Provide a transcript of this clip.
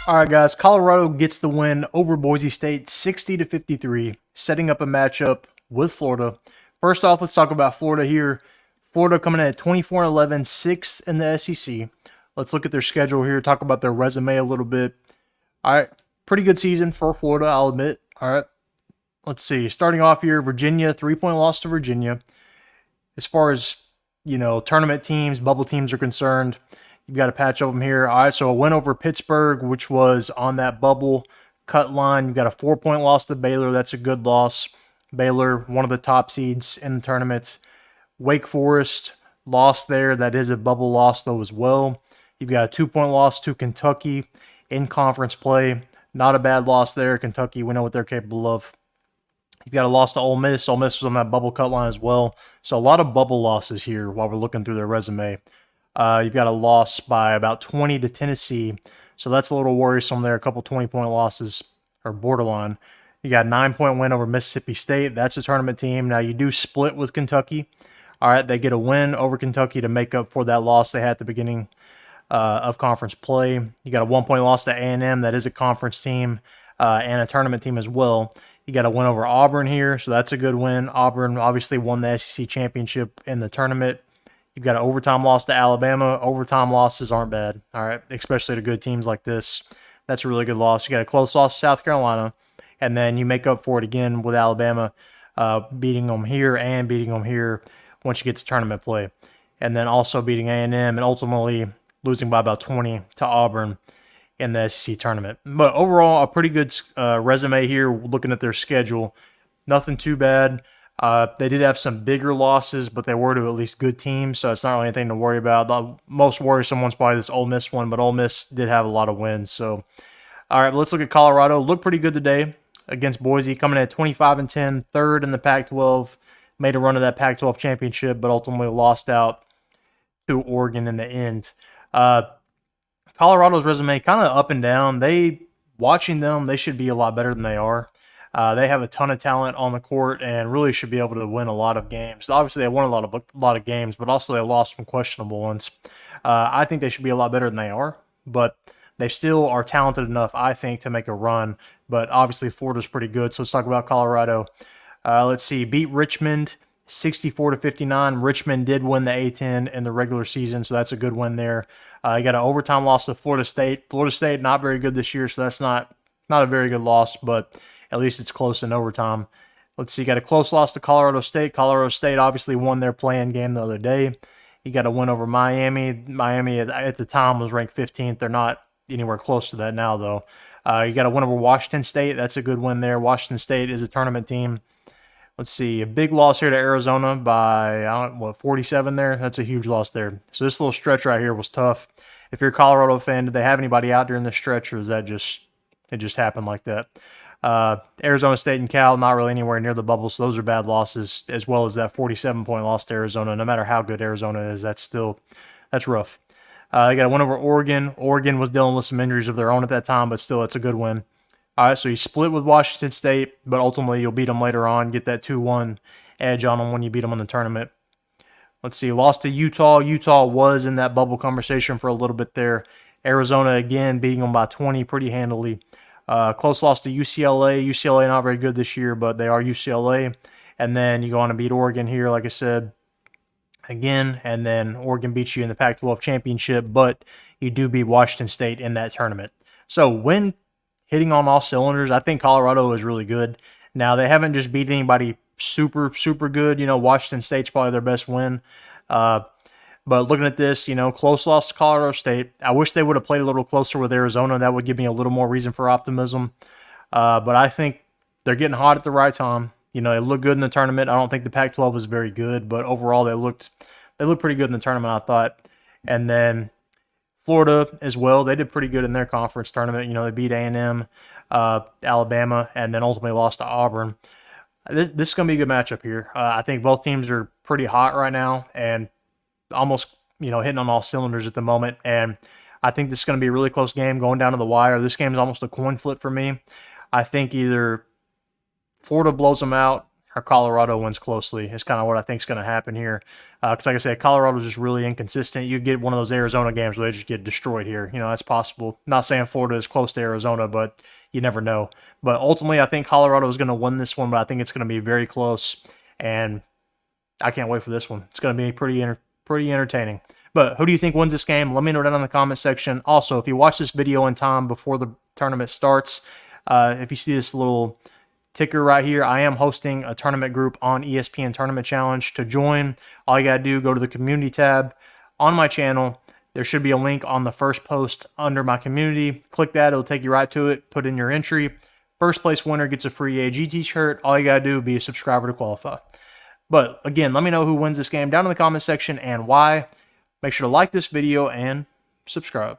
All right, guys. Colorado gets the win over Boise State, 60-53, setting up a matchup with Florida. First off, let's talk about Florida here. Florida coming in at 24-11, sixth in the SEC. Let's look at their schedule here. Talk about their resume a little bit. All right, pretty good season for Florida, I'll admit. All right, let's see. Starting off here, Virginia, 3-point loss to Virginia. As far as tournament teams, bubble teams are concerned, you've got to patch over them here. All right, so a win over Pittsburgh, which was on that bubble cut line. You've got a 4-point loss to Baylor. That's a good loss. Baylor, one of the top seeds in the tournament. Wake Forest lost there. That is a bubble loss, though, as well. You've got a 2-point loss to Kentucky in conference play. Not a bad loss there. Kentucky, we know what they're capable of. You've got a loss to Ole Miss. Ole Miss was on that bubble cut line as well. So a lot of bubble losses here while we're looking through their resume. You've got a loss by about 20 to Tennessee. So that's a little worrisome there. A couple 20-point losses or borderline. You got a 9-point win over Mississippi State. That's a tournament team. Now you do split with Kentucky. All right, they get a win over Kentucky to make up for that loss they had at the beginning of conference play. You got a 1-point loss to A&M. That is a conference team and a tournament team as well. You got a win over Auburn here, so that's a good win. Auburn obviously won the SEC championship in the tournament. You've got an overtime loss to Alabama. Overtime losses aren't bad, all right, especially to good teams like this. That's a really good loss. You got a close loss to South Carolina, and then you make up for it again with Alabama beating them here and beating them here once you get to tournament play. And then also beating A&M and ultimately losing by about 20 to Auburn in the SEC tournament. But overall, a pretty good resume here looking at their schedule. Nothing too bad. They did have some bigger losses, but they were to at least good teams, so it's not really anything to worry about. The most worrisome one's probably this Ole Miss one, but Ole Miss did have a lot of wins. So, all right, let's look at Colorado. Looked pretty good today against Boise, coming in at 25-10, third in the Pac-12. Made a run of that Pac-12 championship, but ultimately lost out to Oregon in the end. Colorado's resume kind of up and down. Watching them, they should be a lot better than they are. They have a ton of talent on the court and really should be able to win a lot of games. Obviously, they won a lot of games, but also they lost some questionable ones. I think they should be a lot better than they are, but they still are talented enough, I think, to make a run. But obviously, Florida's pretty good. So let's talk about Colorado. Let's see, beat Richmond 64-59. Richmond did win the A-10 in the regular season, so that's a good win there. You got an overtime loss to Florida State. Florida State not very good this year, so that's not a very good loss, but at least it's close in overtime. Let's see, you got a close loss to Colorado State. Colorado State obviously won their play-in game the other day. You got a win over Miami. Miami at the time was ranked 15th. They're not anywhere close to that now, though. You got a win over Washington State. That's a good win there. Washington State is a tournament team. Let's see, a big loss here to Arizona by, 47 there? That's a huge loss there. So this little stretch right here was tough. If you're a Colorado fan, did they have anybody out during this stretch, or is that it just happened like that? Arizona State and Cal, not really anywhere near the bubble, so those are bad losses, as well as that 47-point loss to Arizona. No matter how good Arizona is, that's rough. They got a win over Oregon. Oregon was dealing with some injuries of their own at that time, but still, it's a good win. All right, so you split with Washington State, but ultimately you'll beat them later on, get that 2-1 edge on them when you beat them in the tournament. Let's see, lost to Utah. Utah was in that bubble conversation for a little bit there. Arizona, again, beating them by 20 pretty handily. Close loss to UCLA. UCLA not very good this year, but they are UCLA. And then you go on to beat Oregon here, like I said, again. And then Oregon beats you in the Pac-12 championship, but you do beat Washington State in that tournament. So when hitting on all cylinders, I think Colorado is really good. Now, they haven't just beat anybody super, super good. Washington State's probably their best win. But looking at this, close loss to Colorado State. I wish they would have played a little closer with Arizona. That would give me a little more reason for optimism. But I think they're getting hot at the right time. They look good in the tournament. I don't think the Pac-12 is very good, but overall they looked pretty good in the tournament, I thought. And then Florida as well. They did pretty good in their conference tournament. They beat A&M, Alabama, and then ultimately lost to Auburn. This is going to be a good matchup here. I think both teams are pretty hot right now and almost, hitting on all cylinders at the moment. And I think this is going to be a really close game going down to the wire. This game is almost a coin flip for me. I think either Florida blows them out or Colorado wins closely. Is kind of what I think is going to happen here. Because like I said, Colorado's just really inconsistent. You get one of those Arizona games where they just get destroyed here. You know, that's possible. Not saying Florida is close to Arizona, but you never know. But ultimately, I think Colorado is going to win this one, but I think it's going to be very close. And I can't wait for this one. It's going to be pretty entertaining. But who do you think wins this game? Let me know down in the comment section. Also, if you watch this video in time before the tournament starts, if you see this little ticker right here, I am hosting a tournament group on ESPN Tournament Challenge. To join, all you got to do, go to the community tab on my channel. There should be a link on the first post under my community. Click that. It'll take you right to it. Put in your entry. First place winner gets a free AG t-shirt. All you got to do is be a subscriber to qualify. But again, let me know who wins this game down in the comment section and why. Make sure to like this video and subscribe.